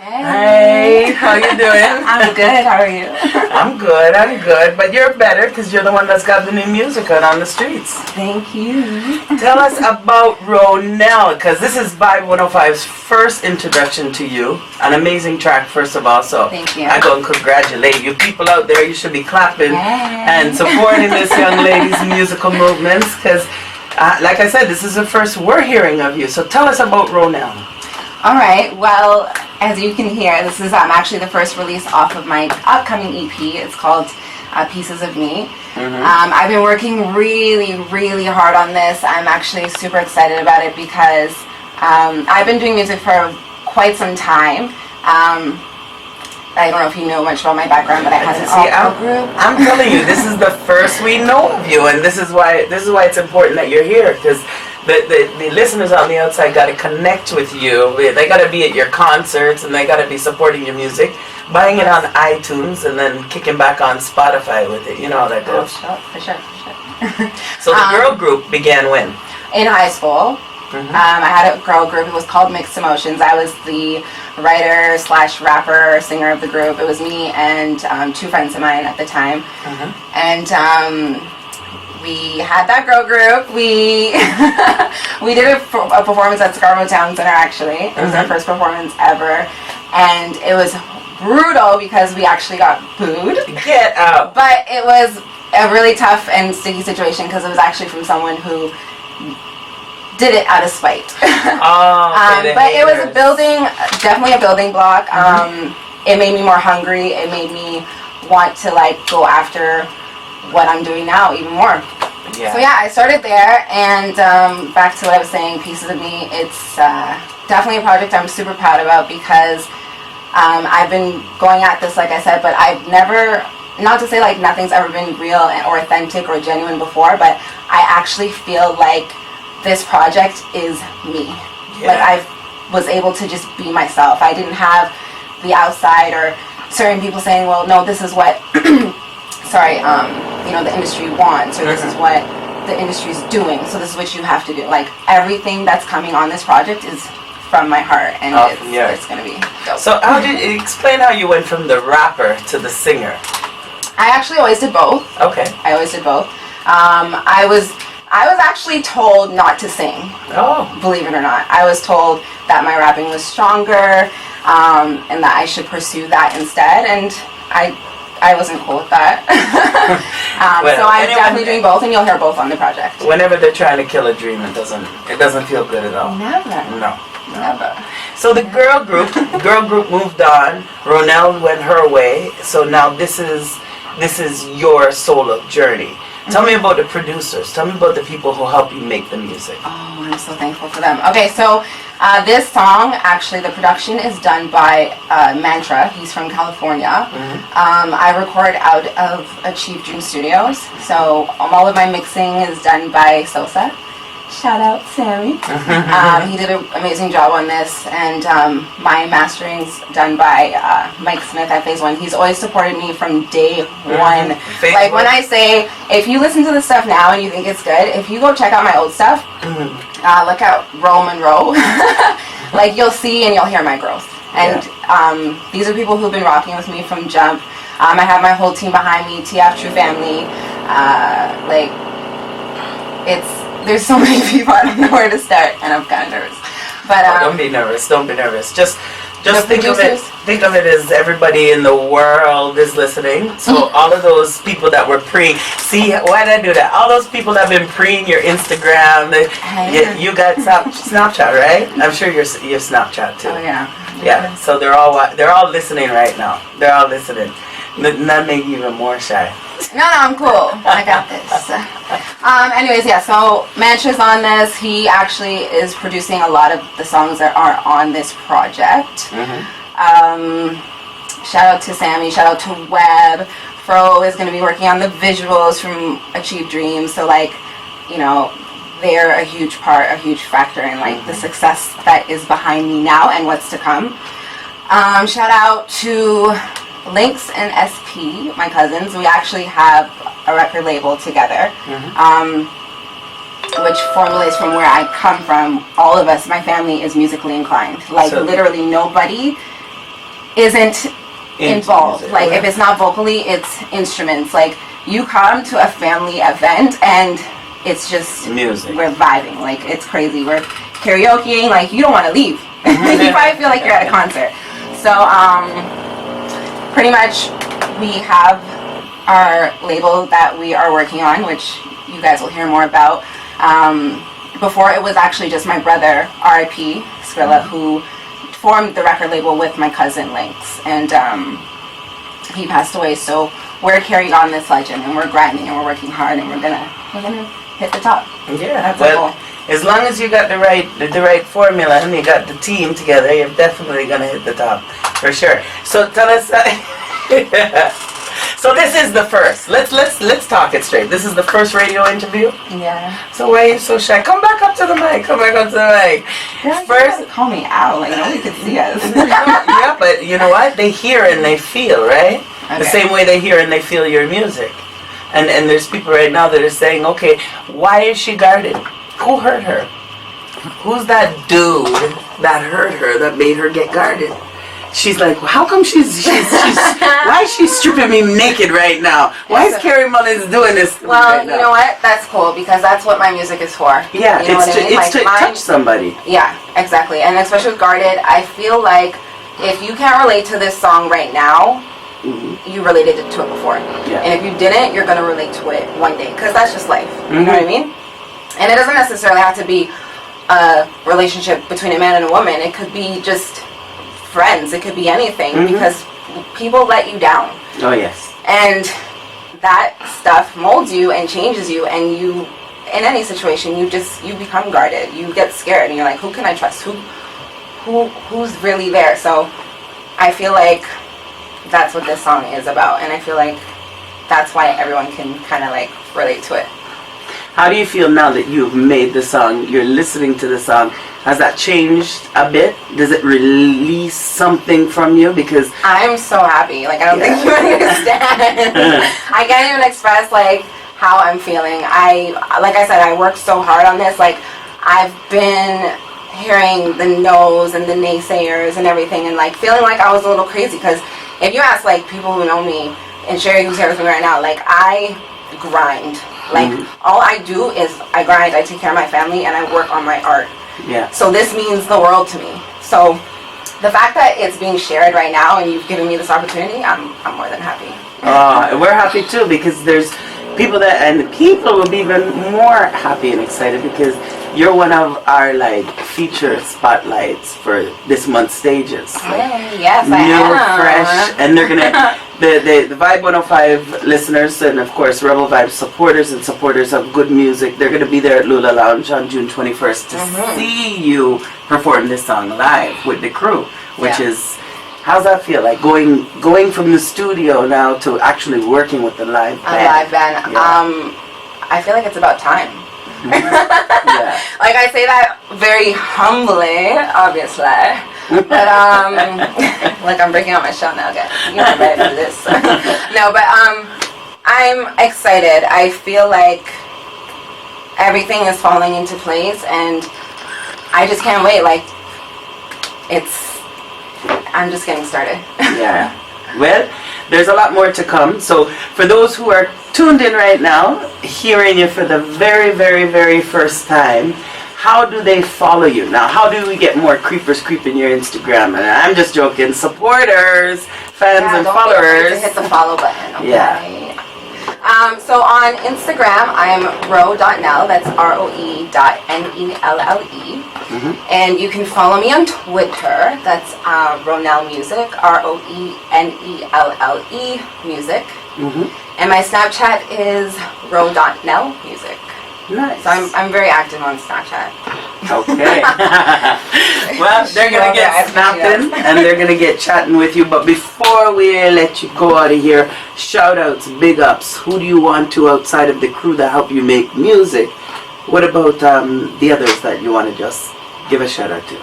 Hey, how you doing? I'm good. How are you? I'm good. But you're better because you're the one that's got the new music out on the streets. Thank you. Tell us about Roe Nelle, because this is Vibe 105's first introduction to you. An amazing track, first of all. So thank you. I go and congratulate you. People out there, you should be clapping and supporting this young lady's musical movements because, like I said, this is the first we're hearing of you. So tell us about Roe Nelle. All right. Well, as you can hear, this is actually the first release off of my upcoming EP. It's called Pieces of Me. I've been working really hard on this. I'm actually super excited about it because I've been doing music for quite some time. I don't know if you know much about my background, but I had an all-girl group. I'm telling you, this is the first we know of you, and this is why it's important that you're here, because the listeners on the outside got to connect with you. They got to be at your concerts, and they got to be supporting your music, buying it on iTunes, and then kicking back on Spotify with it. You know how that goes. For sure. So the girl group began when? In high school. I had a girl group. It was called Mixed Emotions. I was the writer / rapper singer of the group. It was me and two friends of mine at the time. And we had that girl group. We we did a performance at Scarborough Town Center, actually. It was our first performance ever. And it was brutal because we actually got booed. Get out. But it was a really tough and sticky situation because it was actually from someone who did it out of spite. But it was definitely a building block. It made me more hungry. It made me want to go after what I'm doing now even more. So yeah, I started there, and back to what I was saying, Pieces of Me, it's definitely a project I'm super proud about because I've been going at this, like I said, but I've never, not to say nothing's ever been real or authentic or genuine before, but I actually feel like this project is me. I was able to just be myself. I didn't have the outside or certain people saying, well, no, this is what the industry wants, or this is what the industry's doing, so this is what you have to do. Everything that's coming on this project is from my heart, and it's gonna be dope. So how did you explain how you went from the rapper to the singer? I actually always did both. Okay. I always did both. I was actually told not to sing. Oh. Believe it or not. I was told that my rapping was stronger, and that I should pursue that instead, and I wasn't cool with that. So I'm definitely doing both, and you'll hear both on the project. Whenever they're trying to kill a dream, it doesn't feel good at all. Never. No. Never. So the girl group moved on. Roe Nelle went her way. So now this is your solo journey. Tell me about the producers. Tell me about the people who help you make the music. Oh, I'm so thankful for them. Okay, so this song, actually, the production is done by Mantra. He's from California. I record out of Achieve Dream Studios. So all of my mixing is done by Sosa. Shout out Sammy. He did an amazing job on this, and my mastering's done by Mike Smith at Phase One. He's always supported me from day one. When I say, if you listen to the stuff now and you think it's good, if you go check out my old stuff, look at Roe Monroe, you'll see and you'll hear my growth. And these are people who've been rocking with me from jump. I have my whole team behind me, TF True Family. There's so many people, I don't know where to start, and I'm kind of nervous. But don't be nervous. Just think of it as everybody in the world is listening. So all of those people that were see, why did I do that? All those people that have been preing your Instagram, you got Snapchat, right? I'm sure you're Snapchat too. Oh yeah. Yeah. So they're all listening right now. They're all listening. That made you even more shy. No, I'm cool. I got this. Anyways, so Mantra's on this. He actually is producing a lot of the songs that are on this project. Shout out to Sammy. Shout out to Webb. Fro is going to be working on the visuals from Achieve Dreams. So, they're a huge factor in the success that is behind me now and what's to come. Shout out to Lynx and SP, my cousins. We actually have a record label together, which formulates from where I come from. All of us, my family, is musically inclined. Literally nobody isn't involved. Music. Like if it's not vocally, it's instruments. Like you come to a family event and it's just music. We're vibing. Like it's crazy. We're karaokeing. Like you don't want to leave. You probably feel like you're at a concert. So pretty much we have our label that we are working on, which you guys will hear more about. Before it was actually just my brother, R.I.P. Skrilla, who formed the record label with my cousin Lynx, and he passed away. So we're carrying on this legend, and we're grinding, and we're working hard, and we're gonna hit the top. Yeah, that's well, as long as you got the right formula and you got the team together, you're definitely gonna hit the top for sure. So tell us. So this is the first. Let's talk it straight. This is the first radio interview. Yeah. So why are you so shy? Come back up to the mic. Come back up to the mic. Yeah, first, call me out. Like nobody can see us. Yeah, but you know what? They hear and they feel, right? Okay. The same way they hear and they feel your music. And there's people right now that are saying, okay, why is she guarded? Who hurt her? Who's that dude that hurt her that made her get guarded? She's like, how come she's why is she stripping me naked right now? Why is Carrie Mullings doing this to me right now? You know what? That's cool because that's what my music is for. Yeah, you know it's to touch somebody. Yeah, exactly. And especially with Guarded, I feel like if you can't relate to this song right now, you related to it before. Yeah. And if you didn't, you're going to relate to it one day because that's just life. You know what I mean? And it doesn't necessarily have to be a relationship between a man and a woman. It could be just friends. It could be anything because people let you down. Oh yes. And that stuff molds you and changes you, and you, in any situation, you become guarded. You get scared, and you're like, who can I trust? Who's really there? So I feel like that's what this song is about, and I feel like that's why everyone can kind of like relate to it. How do you feel now that you've made the song, you're listening to the song? Has that changed a bit? Does it release something from you? Because I'm so happy. Like, I don't think you understand. I can't even express, like, how I'm feeling. Like I said, I worked so hard on this. Like, I've been hearing the no's and the naysayers and everything and, like, feeling like I was a little crazy. Because if you ask, like, people who know me, and Sherry who's here with me right now, like, I grind. Like, all I do is I grind, I take care of my family, and I work on my art. Yeah. So this means the world to me. So the fact that it's being shared right now and you've given me this opportunity, I'm more than happy. We're happy too because there's people will be even more happy and excited because you're one of our like feature spotlights for this month's stages. Like, yes, I am. Fresh, and they're gonna the Vibe 105 listeners and of course Rebel Vibe supporters and supporters of good music. They're gonna be there at LuLu Lounge on June 21st to see you perform this song live with the crew, which is. How's that feel? Like going from the studio now to actually working with the live band? A live band. Yeah. I feel like it's about time. Yeah. Like I say that very humbly, obviously. But like I'm breaking out my shell now, guys. You know, ready for this. No, but I'm excited. I feel like everything is falling into place, and I just can't wait. Like I'm just getting started. Yeah. Well, there's a lot more to come. So for those who are tuned in right now, hearing you for the very, very, very first time, how do they follow you? Now, how do we get more creepers creeping your Instagram? And I'm just joking. Supporters, fans, and followers. To hit the follow button. Okay? Yeah. So on Instagram, I'm Roe.Nelle. That's ROE.NELLE. And you can follow me on Twitter. That's Roe Nelle Music. ROENELLE Music. And my Snapchat is Roe.Nelle Music. Nice. So I'm very active on Snapchat. Okay. Well, they're going to get snapping and they're going to get chatting with you. But before we let you go out of here, shout outs, big ups. Who do you want to outside of the crew that help you make music? What about the others that you want to just give a shout out to?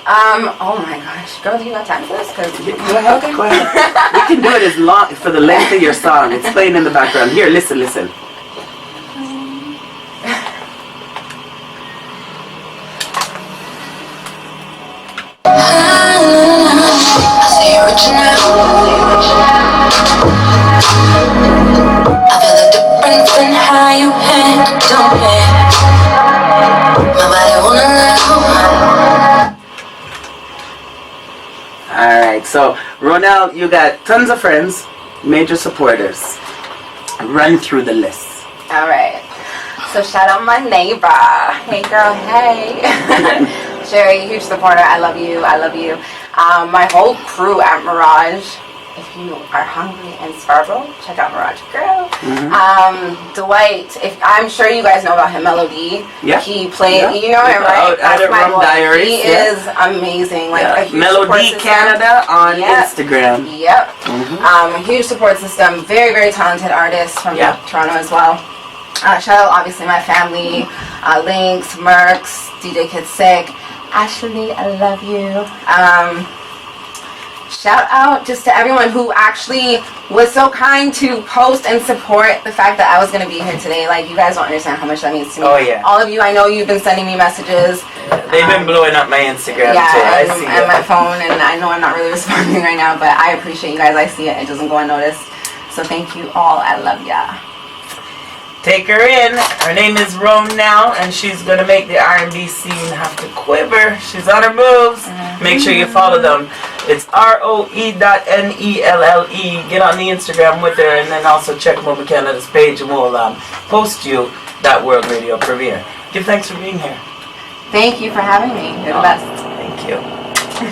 Oh my gosh. Girl, do you got time for this? Go ahead. Go ahead. We can do it as long for the length of your song. It's playing in the background. Here, listen. I All right. So, Roe Nelle, you got tons of friends, major supporters. Run through the list. All right. So shout out my neighbor. Hey girl, hey. Sherry, huge supporter. I love you. I love you. My whole crew at Mirage. If you are hungry and starving, check out Mirage Grill. Dwight, I'm sure you guys know about him, Melody. Yeah. He played, you know him, right? That's my boy. Diaries, he is amazing. Like a huge Melody Canada on Instagram. Yep. A huge support system. Very, very talented artist from Toronto as well. Shout out, obviously, my family, Lynx, Mercs, DJ Kid Sick, Ashley, I love you. Shout out just to everyone who actually was so kind to post and support the fact that I was going to be here today. Like, you guys don't understand how much that means to me. Oh, yeah. All of you, I know you've been sending me messages. They've been blowing up my Instagram, too. I see and my phone, and I know I'm not really responding right now, but I appreciate you guys. I see it. It doesn't go unnoticed. So thank you all. I love ya. Take her in. Her name is Roe Nelle, and she's going to make the R&B scene have to quiver. She's on her moves. Make sure you follow them. It's ROE.NELLE. Get on the Instagram with her, and then also check Mobile Canada's page, and we'll post you that World Radio premiere. Give thanks for being here. Thank you for having me. You're the best. Thank you.